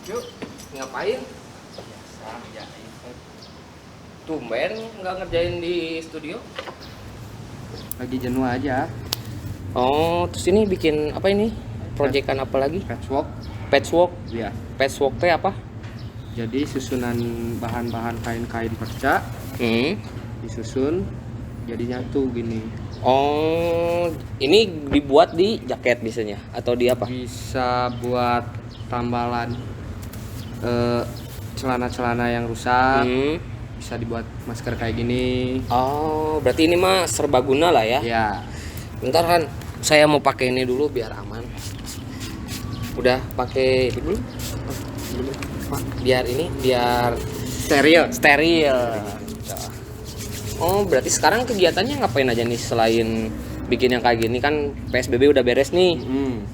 Yuk, ngapain? Biasa ngerjain. Tumben nggak ngerjain di studio? Lagi jenuh aja. Oh, terus ini bikin apa ini? Proyekan apa lagi? Patchwork. Patchwork. Ya. Patchwork teh apa? Jadi susunan bahan-bahan kain-kain perca disusun jadinya tuh gini. Oh, ini dibuat di jaket biasanya atau di apa? Bisa buat tambalan celana-celana yang rusak. Bisa dibuat masker kayak gini. Oh, berarti ini mah serbaguna lah ya? Ya. Bentar Han, saya mau pakai ini dulu biar aman. Udah pakai itu dulu? Biar Steril. steril. Oh, berarti sekarang kegiatannya ngapain aja nih selain bikin yang kayak gini kan PSBB udah beres nih.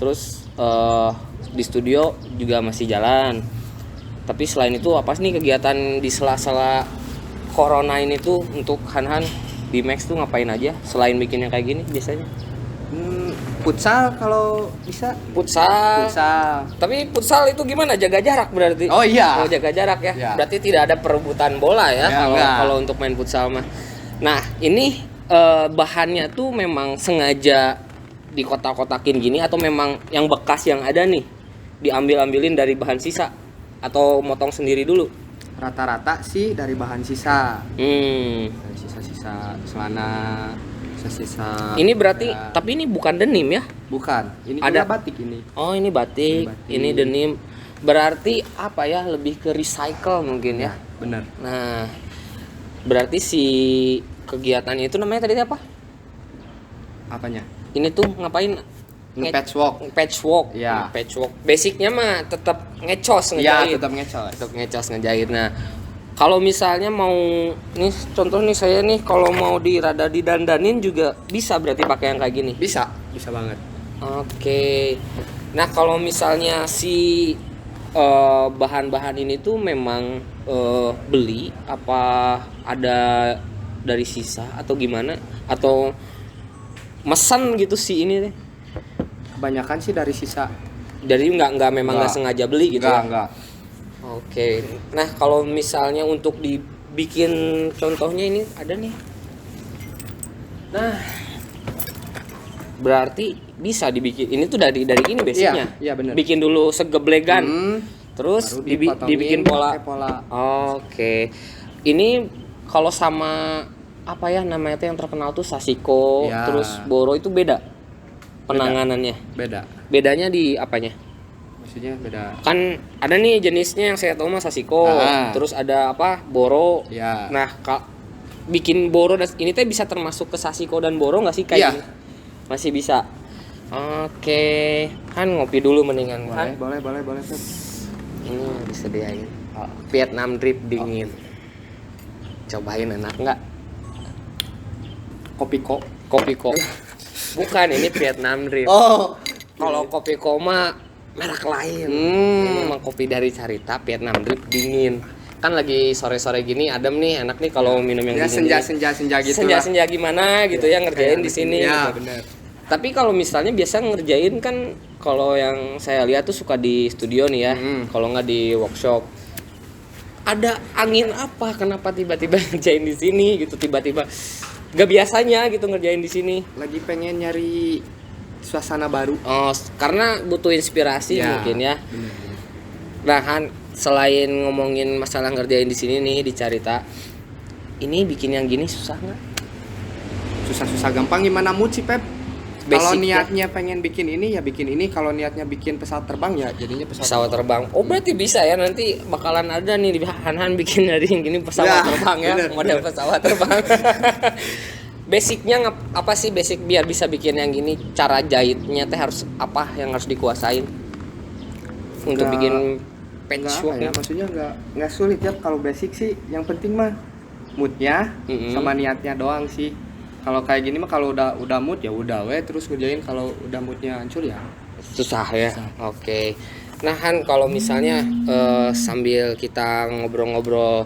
Terus di studio juga masih jalan. Tapi selain itu apa sih nih kegiatan di sela-sela corona ini tuh untuk Han di Max tuh ngapain aja selain bikin yang kayak gini biasanya? Futsal kalau bisa. Futsal. Tapi futsal itu gimana? Jaga jarak berarti? Oh iya. Oh, jaga jarak ya. Ya. Berarti tidak ada perebutan bola ya kalau untuk main futsal mah. Nah, ini bahannya tuh memang sengaja dikotak-kotakin gini atau memang yang bekas yang ada nih diambil-ambilin dari bahan sisa atau motong sendiri dulu? Rata-rata sih dari bahan sisa. Dari sisa-sisa celana, sisa-sisa. Ini berarti ya. tapi ini bukan denim ya? Bukan. Ini Ada juga batik ini. Oh, ini batik. Ini denim. Berarti apa ya? Lebih ke recycle mungkin ya. Bener. Nah, berarti si kegiatannya itu namanya tadi apa? Apanya? Ini tuh ngapain? Patchwork. Patchwork. Ya. Patchwork. Basicnya mah tetap ngecos Ya, ngejahit. tetap ngecos. Tetap ngecos ngejahit. Nah, kalau misalnya mau nih contoh nih saya nih kalau mau rada didandanin juga bisa berarti pakai yang kayak gini. Bisa banget. Oke. Nah, kalau misalnya si bahan-bahan ini tuh memang beli apa ada dari sisa atau gimana atau mesen gitu sih ini deh. Kebanyakan sih dari sisa. Jadi nggak Nggak. sengaja beli gitu ya. Enggak. Oke. Nah, kalau misalnya untuk dibikin contohnya ini ada nih. Nah, berarti bisa dibikin. Ini tuh dari ini basicnya. Iya, benar. Bikin dulu segeblegan. Terus Baru dibikin pola. pakai pola. Oke. Ini kalau sama apa ya namanya tuh yang terkenal tuh Sashiko, Ya. terus Boro itu beda penanganannya. Beda. Bedanya di apanya? Maksudnya beda. Kan ada nih jenisnya yang saya tahu mah Sashiko, terus ada apa? Boro. Ya. Nah, bikin Boro dan ini teh bisa termasuk ke Sashiko dan Boro nggak sih kayak Iya. gini? Masih bisa. Oke, kan ngopi dulu mendingan kan. Boleh. Pep. Ini disediain. Vietnam drip dingin. Cobain enak nggak? Kopi kok. Kopi kok. Bukan, ini Vietnam drip. Oh. Kalau kopi koma merek lain. Ini emang kopi dari Carita Vietnam drip dingin. Kan lagi sore-sore gini adem nih, enak nih kalau minum yang Ya dingin. senja gitu. Senja gimana gitu ya ngerjain di sini. Ya, gitu. benar. Tapi kalau misalnya biasa ngerjain kan kalau yang saya lihat tuh suka di studio nih ya. Kalau nggak di workshop. Ada angin apa? Kenapa tiba-tiba ngerjain di sini gitu tiba-tiba? Gak biasanya gitu ngerjain di sini. Lagi pengen nyari suasana baru. Oh, karena butuh inspirasi Ya, mungkin ya. bener. Nah, Han, selain ngomongin masalah ngerjain di sini nih di Carita, ini bikin yang gini susah nggak? Susah gampang gimana mood sih, Pep? Kalau Basicnya. niatnya pengen bikin ini ya bikin ini, kalau niatnya bikin pesawat terbang ya jadinya Pesawat terbang. Oh, berarti bisa ya nanti bakalan ada nih di Han bikin dari yang gini pesawat Ya, terbang ya, bener, model pesawat terbang. Basicnya apa sih basic biar bisa bikin yang gini? Cara jahitnya teh harus apa yang harus dikuasain untuk bikin patchwork ya, maksudnya nggak sulit ya kalau basic sih. Yang penting mah moodnya sama niatnya doang sih. Kalau kayak gini mah kalau udah mood ya udah terus ngerjain. Kalau udah moodnya hancur ya susah ya. Oke. Nah, Han, kalau misalnya sambil kita ngobrol-ngobrol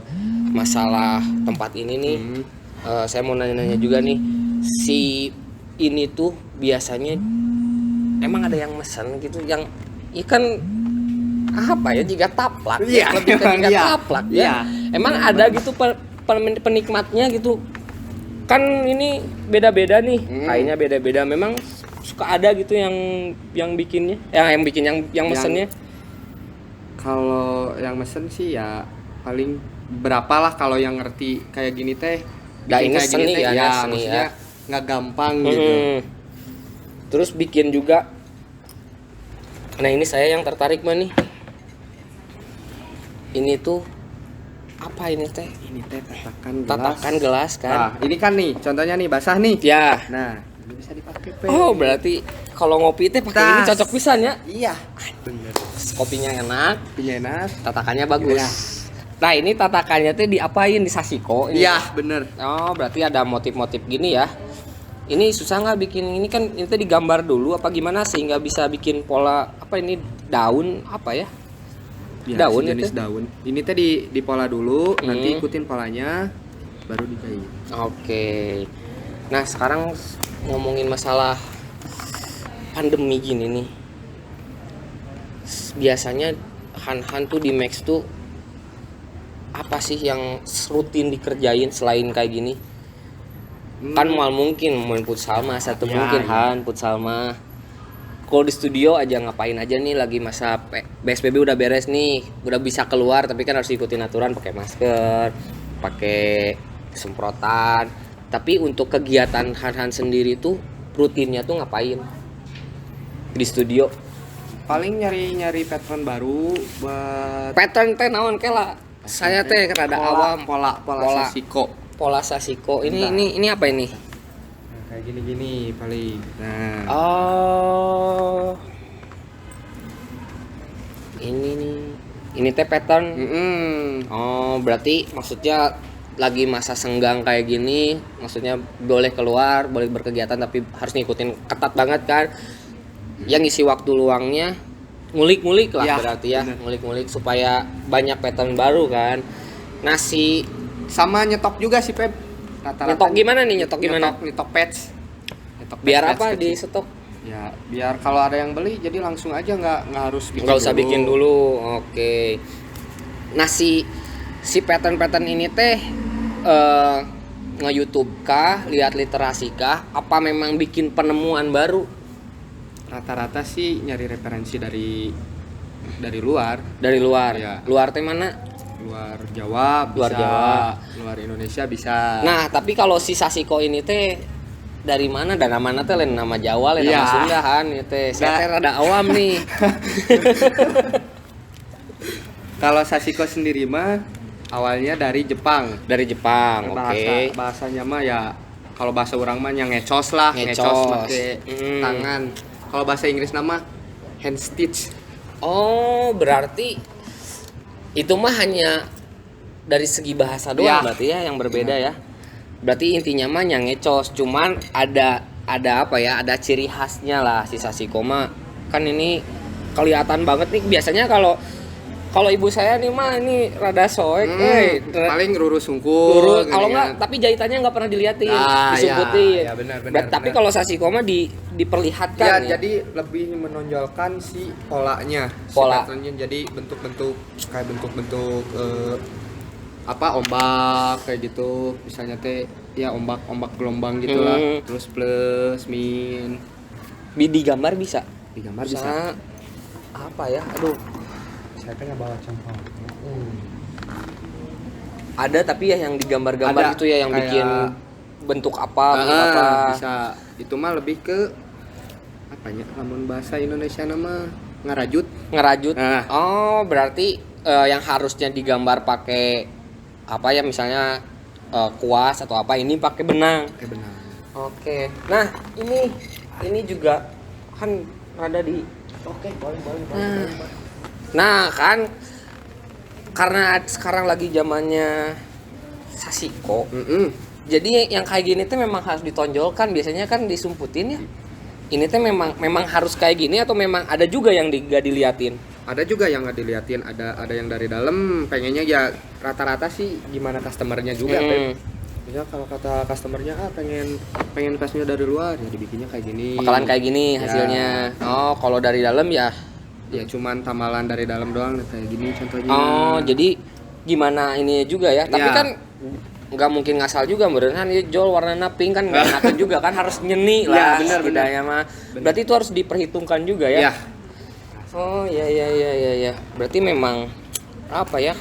masalah tempat ini nih, saya mau nanya-nanya juga nih, si ini tuh biasanya emang ada yang mesen gitu yang ikan apa ya, jika taplak. Iya, Lebih ke jika iya. taplak ya. Iya. Emang ada gitu penikmatnya gitu. Kan ini beda-beda nih, kayaknya beda-beda. Memang suka ada gitu yang bikinnya, yang bikin yang mesennya. Kalau yang mesen sih ya paling berapa lah, kalau yang ngerti kayak gini teh. Nah, bikin ini kayak seni teh, ya, ya seni maksudnya ya. nggak gampang gitu. Terus bikin juga. Nah ini saya yang tertarik mah nih. Ini tuh apa ini teh? Ini teh tatakan gelas. Tatakan gelas kan. Nah, ini kan nih contohnya nih basah nih. Ya. Nah, ini bisa dipakai Pe. Oh berarti kalau ngopi teh pakai ini cocok pisan ya. Iya. Bener. Kopinya enak, Kopinya enak. tatakannya bagus. Iya. Nah ini tatakannya teh diapain, di sashiko? Ini. Iya, bener. Oh berarti ada motif-motif gini ya. Ini susah nggak bikin ini, kan ini teh digambar dulu apa gimana sehingga bisa bikin pola apa ini, daun apa ya? Ya, Daun jenis itu? daun. Ini teh di pola dulu, nanti ikutin polanya baru dijahit. Oke. Nah sekarang ngomongin masalah pandemi gini nih. Biasanya Han tuh di Max tuh apa sih yang rutin dikerjain selain kayak gini? Kan mal mungkin main futsal mah satu Ya, mungkin ya. Han futsal mah. Kalau di studio aja ngapain aja nih, lagi masa PSBB udah beres nih, udah bisa keluar tapi kan harus ikutin aturan, pakai masker, pakai semprotan. Tapi untuk kegiatan Han sendiri tuh rutinnya tuh ngapain di studio? Paling nyari pattern baru buat Pattern teh naon kela? Saya teh rada awam. pola sashiko. Pola sashiko. Bentar. Ini apa ini? Nah, kayak gini paling. Nah, Oh. Ini nih. Ini teh pattern. Oh, berarti maksudnya lagi masa senggang kayak gini, maksudnya boleh keluar, boleh berkegiatan tapi harus ngikutin ketat banget kan. Yang ngisi waktu luangnya ngulik-ngulik lah Ya, berarti ya, bener. ngulik-ngulik supaya banyak pattern baru kan. Nasi sama nyetok juga sih Pep. Rata-rata nyetok gimana nih, nyetok gimana? Nyetok patch. Nyetok Biar patch apa kecil. di stok? Ya, biar kalau ada yang beli jadi langsung aja, nggak harus bikin Nggak usah bikin dulu. Oke. Nah si pattern ini teh nge-YouTube kah, lihat literasi kah, apa memang bikin penemuan baru? Rata-rata sih nyari referensi dari luar. Dari luar. Iya. Luar teh mana? Luar Jawa bisa, Luar Jawa. luar Indonesia bisa. Nah, tapi kalau si Sashiko ini teh dari mana? Dan mana teh lain nama Jawa, lain nama Iya. Sundahan ya teh. Saya teh rada awam nih. Kalau sashiko sendiri mah awalnya dari Jepang. Dari Jepang, oke. Bahasanya mah ya kalau bahasa orang mah yang ngecos lah, Ngecos. pakai tangan. Kalau bahasa Inggris nama hand stitch. Oh, berarti itu mah hanya dari segi bahasa doang Ya. berarti ya yang berbeda ya. Berarti intinya mah yang ngecos, cuman ada apa ya? Ada ciri khasnya lah si Sashiko mah. Kan ini kelihatan banget nih, biasanya kalau ibu saya nih mah ini rada soek, Paling lurus sungkul. lurus. Kalau gini nggak, kan. tapi jahitannya nggak pernah diliatin, Ah, disumputin. ya, benar. Tapi kalau Sashiko mah diperlihatkan Ya, ya. jadi lebih menonjolkan si polanya, Pola. si patternnya. Jadi bentuk-bentuk kayak bentuk-bentuk ombak kayak gitu. Misalnya teh ya ombak gelombang gitulah. Terus plus min Digambar bisa. digambar bisa. Apa ya? Aduh. Saya pengen bawa contoh. Ada tapi ya yang digambar-gambar Ada, gitu ya, yang kayak- bikin bentuk apa, bentuk apa. Bisa. Itu mah lebih ke apanya? Lamun bahasa Indonesia nama ngarajut. Ngerajut. Nah. Oh, berarti yang harusnya digambar pakai apa ya, misalnya kuas atau apa, ini pakai benang. Oke, benar. Oke. Nah, ini juga kan rada di. Oke, boleh. Nah, kan karena sekarang lagi zamannya Sashiko. Jadi yang kayak gini tuh memang harus ditonjolkan, biasanya kan disumputin ya. Ini tuh memang harus kayak gini atau memang ada juga yang gak diliatin? Ada juga yang nggak diliatin, ada yang dari dalam pengennya ya rata-rata sih gimana customernya juga. Pep. Ya kalau kata customernya pengen pasnya dari luar ya dibikinnya kayak gini. Bakalan kayak gini Ya. hasilnya. Oh, kalau dari dalam ya Ya cuman tamalan dari dalam doang kayak gini contohnya. Oh, jadi gimana ini juga ya? Tapi Ya. kan nggak mungkin ngasal juga beneran ya Jol warna pink kan nggak enak juga kan harus nyeni lah. Iya, benar. Mah. Berarti itu harus diperhitungkan juga ya? Ya. Oh iya. Berarti memang apa ya?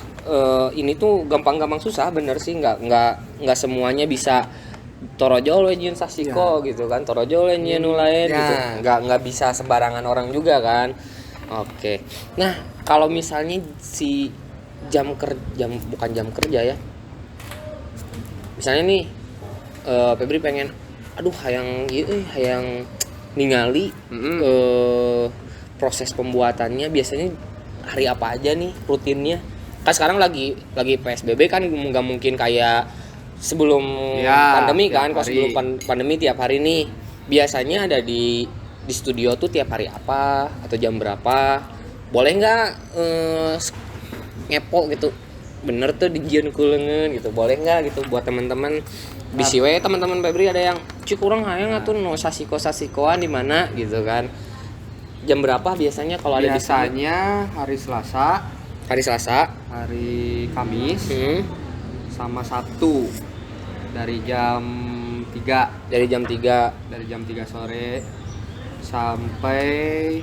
Ini tuh gampang-gampang susah bener sih nggak semuanya bisa torojol nyen sasiko gitu kan torojol nyen lain gitu nggak bisa sembarangan orang juga kan. Oke. Nah kalau misalnya si bukan jam kerja ya, misalnya nih Febri pengen hayang ningali proses pembuatannya biasanya hari apa aja nih rutinnya. Kan sekarang lagi PSBB kan nggak mungkin kayak sebelum pandemi kan. Kalau sebelum pandemi tiap hari nih biasanya ada di studio tuh tiap hari apa atau jam berapa, boleh nggak ngepo gitu bener tuh dijieun kulengan gitu, boleh nggak gitu buat teman-teman bisi we teman-teman Febri ada yang kurang hayang atuh no sasikoan di mana gitu kan. Jam berapa biasanya kalau ada biasanya hari Selasa, hari Kamis, sama Sabtu dari jam 3 dari jam 3 sore sampai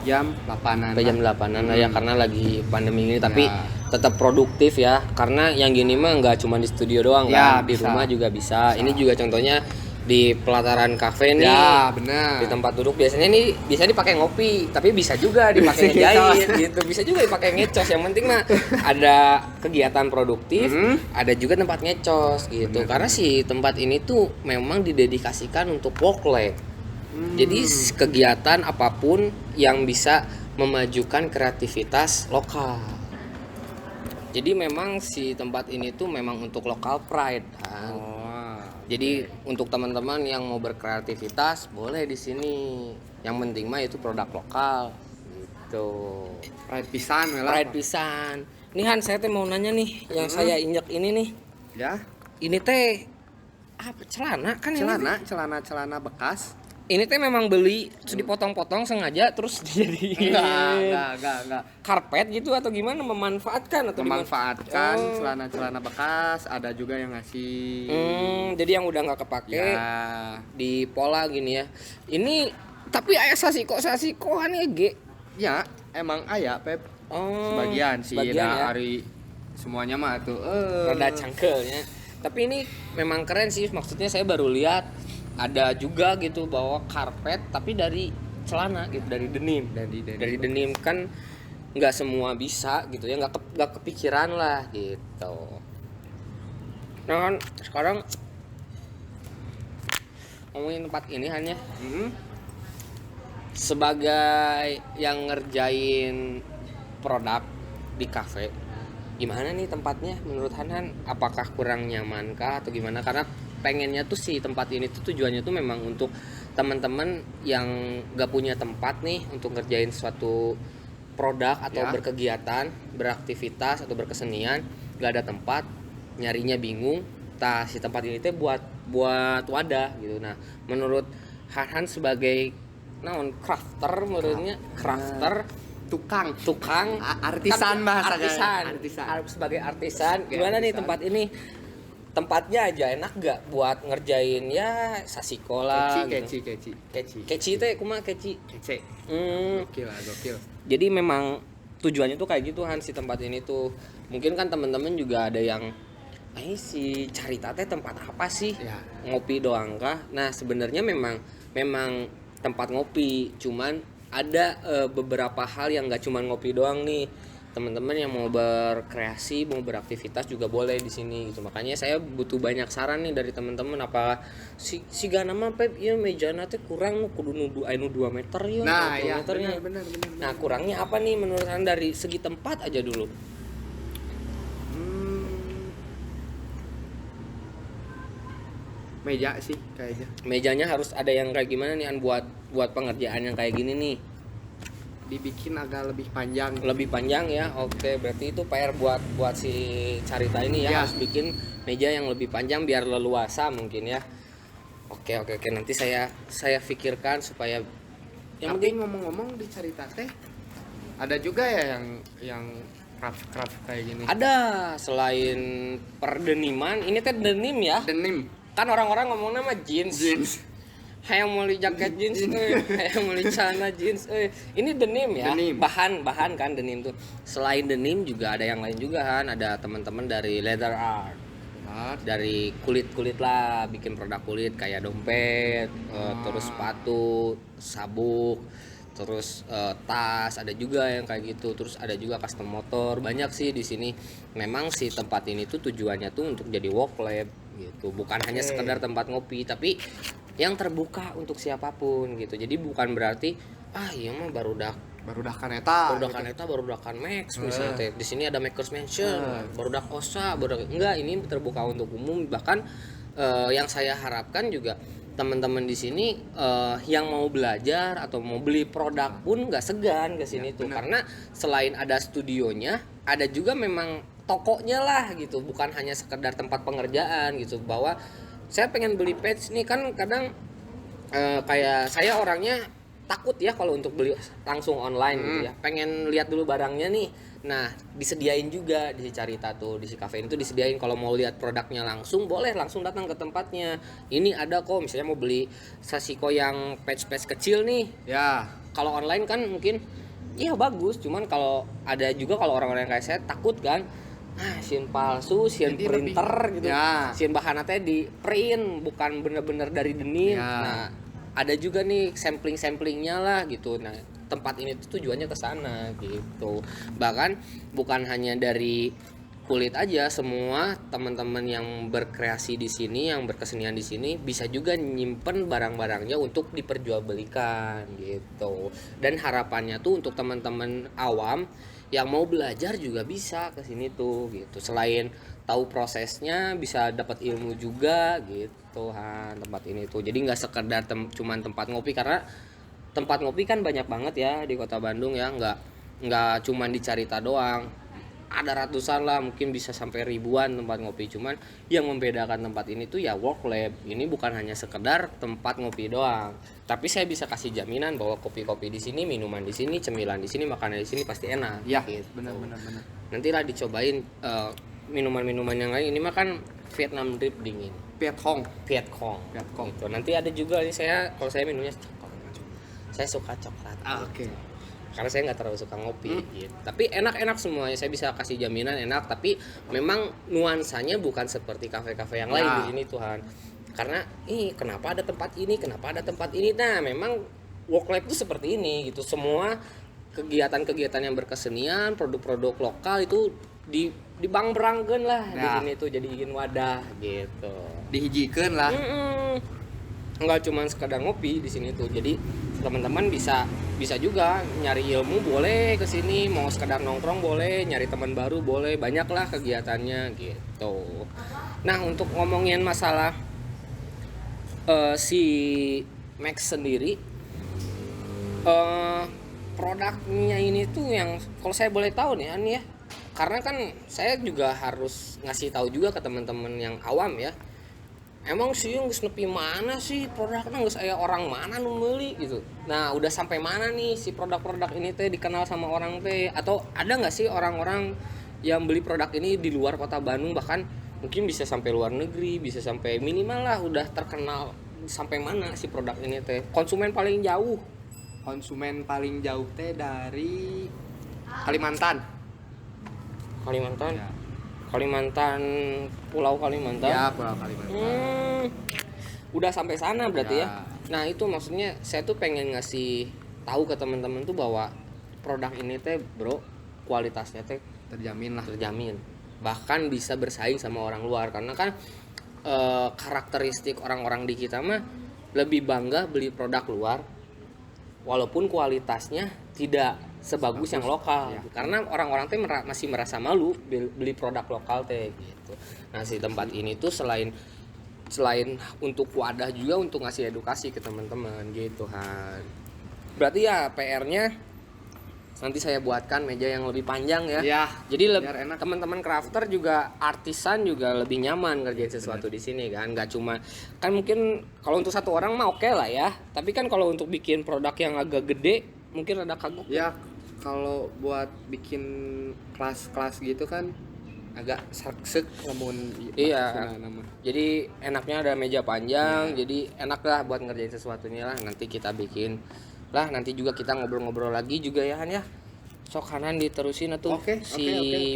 jam 8-an. Sampai jam 8-an lah ya karena lagi pandemi ini tapi tetap produktif ya karena yang gini mah nggak cuma di studio doang kan, di rumah juga bisa. Ini juga contohnya di pelataran kafe nih. Ya, benar. Di tempat duduk biasanya nih bisa dipakai ngopi, tapi bisa juga dipakai ngejahit gitu. Bisa juga dipakai ngecos. Yang penting mah ada kegiatan produktif, ada juga tempat ngecos gitu. Karena si tempat ini tuh memang didedikasikan untuk work life. Jadi kegiatan apapun yang bisa memajukan kreativitas lokal. Jadi memang si tempat ini tuh memang untuk local pride kan. Jadi untuk teman-teman yang mau berkreativitas boleh di sini. Yang penting mah itu produk lokal gitu. Pride pisan. Nih Han, saya teh mau nanya nih, yang saya injek ini nih. Ya. Ini teh apa celana kan Celana bekas. Ini teh memang beli terus dipotong-potong sengaja terus jadi Enggak. karpet gitu atau gimana memanfaatkan celana bekas, ada juga yang ngasih. Jadi yang udah nggak kepake di pola gini ya. Ini tapi aya sasiko aneh Ya, emang aya Pep. Sebagian ya. Hari semuanya mah tuh rada cangkelnya. Tapi ini memang keren sih, maksudnya saya baru lihat ada juga gitu bawa karpet tapi dari celana gitu, dari denim kan nggak semua bisa gitu ya, nggak kepikiran lah gitu. Nah kan sekarang ngomongin tempat ini hanya sebagai yang ngerjain produk di kafe, gimana nih tempatnya menurut Han? Apakah kurang nyaman kah atau gimana? Karena pengennya tuh si tempat ini tuh tujuannya tuh memang untuk teman-teman yang gak punya tempat nih untuk ngerjain suatu produk atau berkegiatan, beraktivitas atau berkesenian, gak ada tempat, nyarinya bingung. Si tempat ini tuh buat wadah gitu. Nah, menurut Han sebagai crafter, menurutnya tukang artisan bahasa sebagai artisan gimana nih tempat ini? Tempatnya aja enak gak buat ngerjain ya sasiko lah keci teh kumaha keci gokil. Jadi memang tujuannya tuh kayak gitu Han si tempat ini tuh. Mungkin kan teman-teman juga ada yang si carita teh tempat apa sih ya. Ngopi doang kah? Nah sebenarnya memang tempat ngopi, cuman ada beberapa hal yang nggak cuman ngopi doang nih. Teman-teman yang mau berkreasi, mau beraktivitas juga boleh di sini gitu. Makanya saya butuh banyak saran nih dari teman-teman. Apa si gana mah Pep ieu mejana teh kurang kudu nu 2 meter ya. Nah, ya benar. Nah, kurangnya apa nih menurut Anda dari segi tempat aja dulu? Meja sih kayaknya. Mejanya harus ada yang kayak gimana nih buat pengerjaan yang kayak gini nih? Dibikin agak lebih panjang ya. Oke, berarti itu PR buat si Carita ini ya. Harus bikin meja yang lebih panjang biar leluasa mungkin ya. Oke, nanti saya pikirkan supaya yang penting ngomong-ngomong di Carita teh Ada juga ya yang craft kayak gini. Ada, selain perdeniman, ini teh denim ya. Denim. Kan orang-orang ngomong nama jeans. Hayang mau jaket jeans, hayang mau celana jeans, ini denim ya. Denim. Bahan kan denim tuh. Selain denim juga ada yang lain juga kan. Ada teman-teman dari leather art. Dari kulit lah, bikin produk kulit kayak dompet, terus sepatu, sabuk, terus tas, ada juga yang kayak gitu. Terus ada juga custom motor. Banyak sih di sini. Memang si tempat ini tuh tujuannya tuh untuk jadi work lab gitu. Bukan hanya sekedar tempat ngopi, tapi yang terbuka untuk siapapun gitu. Jadi bukan berarti iya mah barudakan Max misalnya di sini ada Makers Mansion, barudak Osa, enggak, ini terbuka untuk umum. Bahkan yang saya harapkan juga teman-teman di sini yang mau belajar atau mau beli produk pun nggak segan ke sini tuh, karena selain ada studionya, ada juga memang tokonya lah gitu, bukan hanya sekedar tempat pengerjaan gitu. Bahwa saya pengen beli patch nih, kan kadang kayak saya orangnya takut ya kalau untuk beli langsung online gitu ya. Pengen lihat dulu barangnya nih. Nah, disediain juga di Carita tuh, di si cafe itu disediain kalau mau lihat produknya langsung, boleh langsung datang ke tempatnya. Ini ada kok, misalnya mau beli sasiko yang patch-patch kecil nih. Ya. Kalau online kan mungkin iya bagus, cuman kalau ada juga kalau orang-orang kayak saya takut kan. Sieun palsu, sieun printer gitu. Ya. Sieun bahanna teh di print, bukan bener-bener dari denim. Ya. Nah, ada juga nih sampling-samplingnya lah gitu. Nah, tempat ini tuh tujuannya ke sana gitu. Bahkan bukan hanya dari kulit aja, semua teman-teman yang berkreasi di sini, yang berkesenian di sini bisa juga nyimpen barang-barangnya untuk diperjualbelikan gitu. Dan harapannya tuh untuk teman-teman awam yang mau belajar juga bisa ke sini tuh gitu. Selain tahu prosesnya, bisa dapat ilmu juga gitu tempat ini tuh. Jadi nggak sekedar cuman tempat ngopi, karena tempat ngopi kan banyak banget ya di Kota Bandung ya, nggak cuman di Carita doang. Ada ratusan lah, mungkin bisa sampai ribuan tempat ngopi. Cuman yang membedakan tempat ini tuh ya work lab. Ini bukan hanya sekedar tempat ngopi doang, tapi saya bisa kasih jaminan bahwa kopi-kopi di sini, minuman di sini, cemilan di sini, makanan di sini pasti enak. Ya, gitu. benar. Nantilah dicobain minuman-minuman yang lain. Ini mah kan Vietnam drip dingin. Viet Cong. Gitu. Nanti ada juga nih, kalau saya minumnya coklat. Saya suka coklat. Oke. Karena saya nggak terlalu suka ngopi gitu. Tapi enak-enak semuanya, saya bisa kasih jaminan enak. Tapi memang nuansanya bukan seperti kafe-kafe yang lain di sini Tuhan. Karena kenapa ada tempat ini, nah memang work lab itu seperti ini gitu. Semua kegiatan-kegiatan yang berkesenian, produk-produk lokal itu dibangberangkeun lah di sini tuh, jadiin wadah gitu. Dihijikeun lah. Enggak cuma sekadar ngopi di sini tuh. Jadi teman-teman bisa juga nyari ilmu, boleh ke sini, mau sekadar nongkrong boleh, nyari teman baru boleh, banyaklah kegiatannya gitu. Nah, untuk ngomongin masalah si Max sendiri, produknya ini tuh yang kalau saya boleh tahu nih ya, karena kan saya juga harus ngasih tahu juga ke teman-teman yang awam ya. Emang sih geus nepi mana sih produknya, geus aya orang mana nu meuli gitu. Nah, udah sampai mana nih si produk-produk ini teh dikenal sama orang teh, atau ada nggak sih orang-orang yang beli produk ini di luar Kota Bandung, bahkan mungkin bisa sampai luar negeri, bisa sampai minimal lah udah terkenal sampai mana si produk ini teh. Konsumen paling jauh teh dari Kalimantan. Ya. Kalimantan, Pulau Kalimantan. Ya, Pulau Kalimantan. Udah sampai sana berarti ya. Nah, itu maksudnya saya tuh pengen ngasih tahu ke teman-teman tuh bahwa produk ini teh, bro, kualitasnya teh terjamin. Bahkan bisa bersaing sama orang luar, karena kan karakteristik orang-orang di kita mah lebih bangga beli produk luar walaupun kualitasnya tidak sebagus yang lokal ya. Karena orang-orang teh masih merasa malu beli produk lokal teh gitu. Nah, si tempat ini tuh selain untuk wadah juga untuk ngasih edukasi ke teman-teman gitu Han. Berarti ya PR-nya nanti saya buatkan meja yang lebih panjang ya. Ya. Jadi teman-teman crafter juga, artisan juga lebih nyaman ngerjain sesuatu di sini kan. Nggak cuma kan mungkin kalau untuk satu orang mah oke lah ya. Tapi kan kalau untuk bikin produk yang agak gede mungkin rada kagok. Ya. kalau buat bikin kelas-kelas gitu kan agak sarsek lamun Iya. maksudna nama. Jadi enaknya ada meja panjang, jadi enak lah buat ngerjain sesuatunya lah. Nanti kita bikin lah, nanti juga kita ngobrol-ngobrol lagi juga ya Han ya. Sok Hanan diterusin atuh Oke.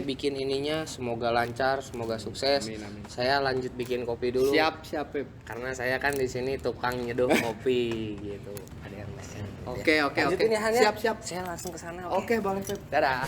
bikin ininya, semoga lancar, semoga sukses. Amin. Saya lanjut bikin kopi dulu. Siap Pep. Karena saya kan di sini tukang nyeduh kopi gitu. Ada yang mesen. Oke. Lanjutin ya Han ya. Siap. Saya langsung ke sana. Oke, boleh Pep. Dadah.